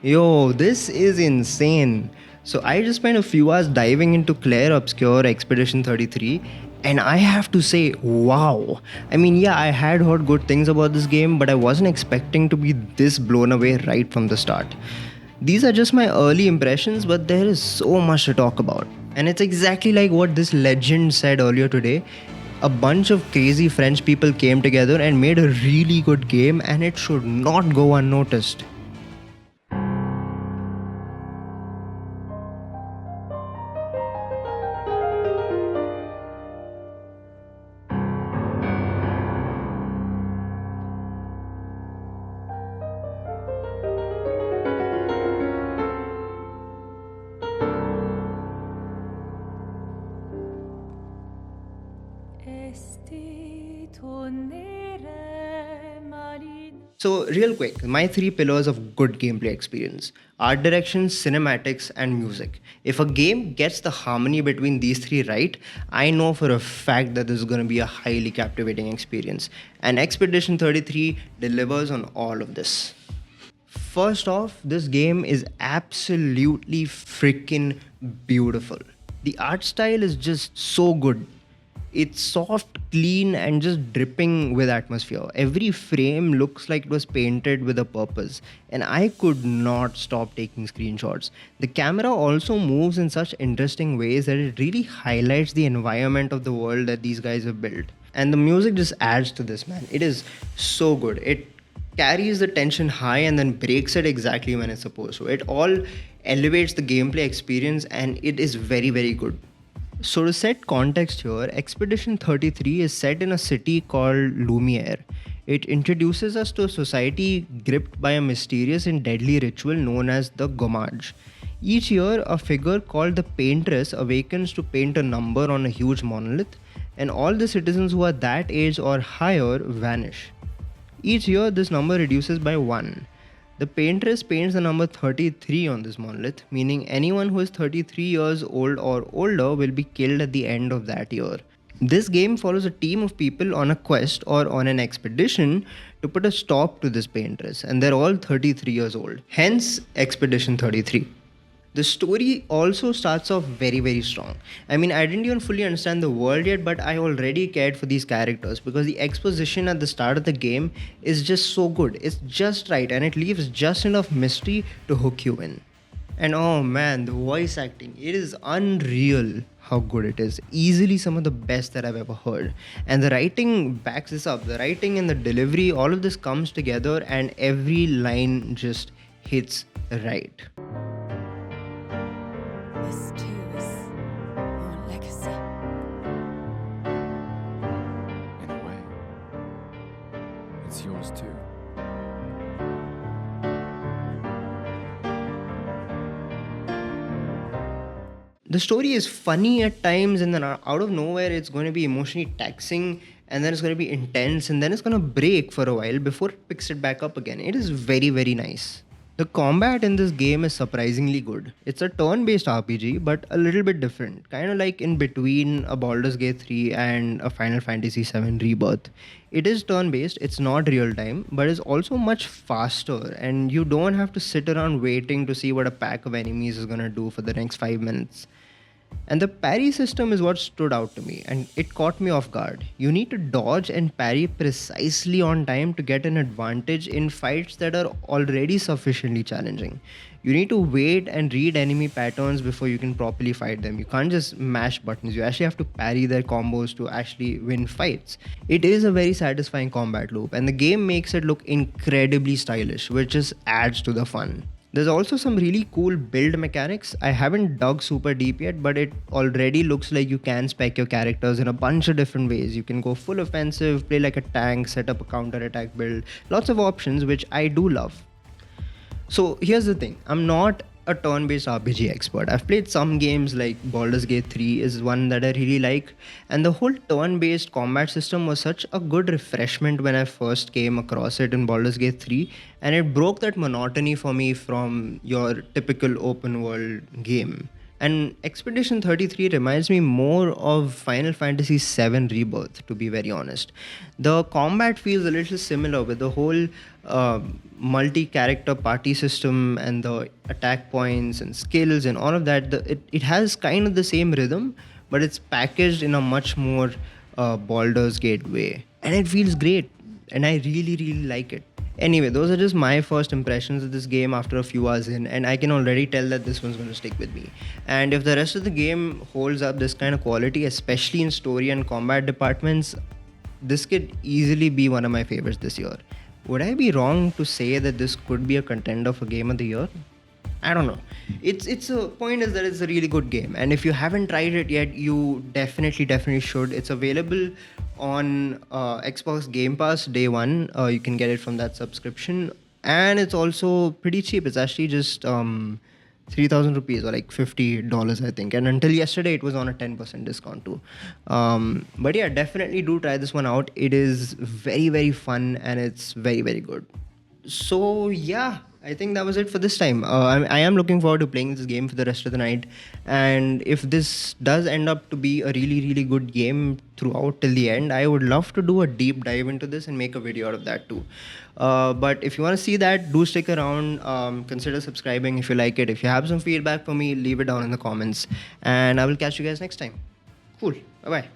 Yo, this is insane. So I just spent a few hours diving into Clair Obscur Expedition 33, and I have to say, wow. I mean, yeah, I had heard good things about this game, but I wasn't expecting to be this blown away right from the start. These are just my early impressions, but there is so much to talk about. And it's exactly like what this legend said earlier today. A bunch of crazy French people came together and made a really good game, and it should not go unnoticed. So, real quick, my three pillars of good gameplay experience: art direction, cinematics, and music. If a game gets the harmony between these three right, I know for a fact that this is going to be a highly captivating experience. And Expedition 33 delivers on all of this. First off, this game is absolutely freaking beautiful. The art style is just so good. It's soft, clean, and just dripping with atmosphere. Every frame looks like it was painted with a purpose, and I could not stop taking screenshots. The camera also moves in such interesting ways that it really highlights the environment of the world that these guys have built. And the music just adds to this, man. It is so good. It carries the tension high and then breaks it exactly when it's supposed to. It all elevates the gameplay experience, and it is very, very good. So, to set context here, Expedition 33 is set in a city called Lumiere. It introduces us to a society gripped by a mysterious and deadly ritual known as the Gommage. Each year, a figure called the Paintress awakens to paint a number on a huge monolith, and all the citizens who are that age or higher vanish. Each year, this number reduces by 1. The paintress paints the number 33 on this monolith, meaning anyone who is 33 years old or older will be killed at the end of that year. This game follows a team of people on a quest or on an expedition to put a stop to this paintress, and they're all 33 years old. Hence, Expedition 33. The story also starts off very, very strong. I mean, I didn't even fully understand the world yet, but I already cared for these characters because the exposition at the start of the game is just so good. It's just right, and it leaves just enough mystery to hook you in. And oh man, the voice acting, it is unreal how good it is. Easily some of the best that I've ever heard. And the writing backs this up. The writing and the delivery, all of this comes together, and every line just hits right. This too is your legacy. In a way, it's yours too. The story is funny at times, and then out of nowhere it's going to be emotionally taxing, and then it's going to be intense, and then it's going to break for a while before it picks it back up again. It is very, very nice. The combat in this game is surprisingly good. It's a turn-based RPG, but a little bit different, kind of like in between a Baldur's Gate 3 and a Final Fantasy 7 Rebirth. It is turn-based, it's not real-time, but it's also much faster, and you don't have to sit around waiting to see what a pack of enemies is gonna do for the next 5 minutes. And the parry system is what stood out to me, and it caught me off guard. You need to dodge and parry precisely on time to get an advantage in fights that are already sufficiently challenging. You need to wait and read enemy patterns before you can properly fight them. You can't just mash buttons, you actually have to parry their combos to actually win fights. It is a very satisfying combat loop, and the game makes it look incredibly stylish, which just adds to the fun. There's also some really cool build mechanics. I haven't dug super deep yet, but it already looks like you can spec your characters in a bunch of different ways. You can go full offensive, play like a tank, set up a counter attack build. Lots of options, which I do love. So here's the thing, I'm not a turn-based RPG expert. I've played some games like Baldur's Gate 3 is one that I really like, and the whole turn-based combat system was such a good refreshment when I first came across it in Baldur's Gate 3, and it broke that monotony for me from your typical open world game. And Expedition 33 reminds me more of Final Fantasy VII Rebirth, to be very honest. The combat feels a little similar with the whole multi character party system and the attack points and skills and all of that. It has kind of the same rhythm, but it's packaged in a much more Baldur's Gate way. And it feels great. And I really, really like it. Anyway, those are just my first impressions of this game after a few hours in, and I can already tell that this one's going to stick with me. And if the rest of the game holds up this kind of quality, especially in story and combat departments, this could easily be one of my favorites this year. Would I be wrong to say that this could be a contender for Game of the Year? I don't know. It's a point is that it's a really good game, and if you haven't tried it yet, you definitely should. It's available on Xbox Game Pass day one. You can get it from that subscription, and it's also pretty cheap. It's actually just 3,000 rupees or like $50, I think. And until yesterday, it was on a 10% discount too. But yeah, definitely do try this one out. It is very fun, and it's very good. So yeah, I think that was it for this time. I am looking forward to playing this game for the rest of the night, and if this does end up to be a really good game throughout till the end, I would love to do a deep dive into this and make a video out of that too. But if you want to see that, do stick around. Consider subscribing if you like it. If you have some feedback for me, leave it down in the comments, and I will catch you guys next time. Cool. Bye bye.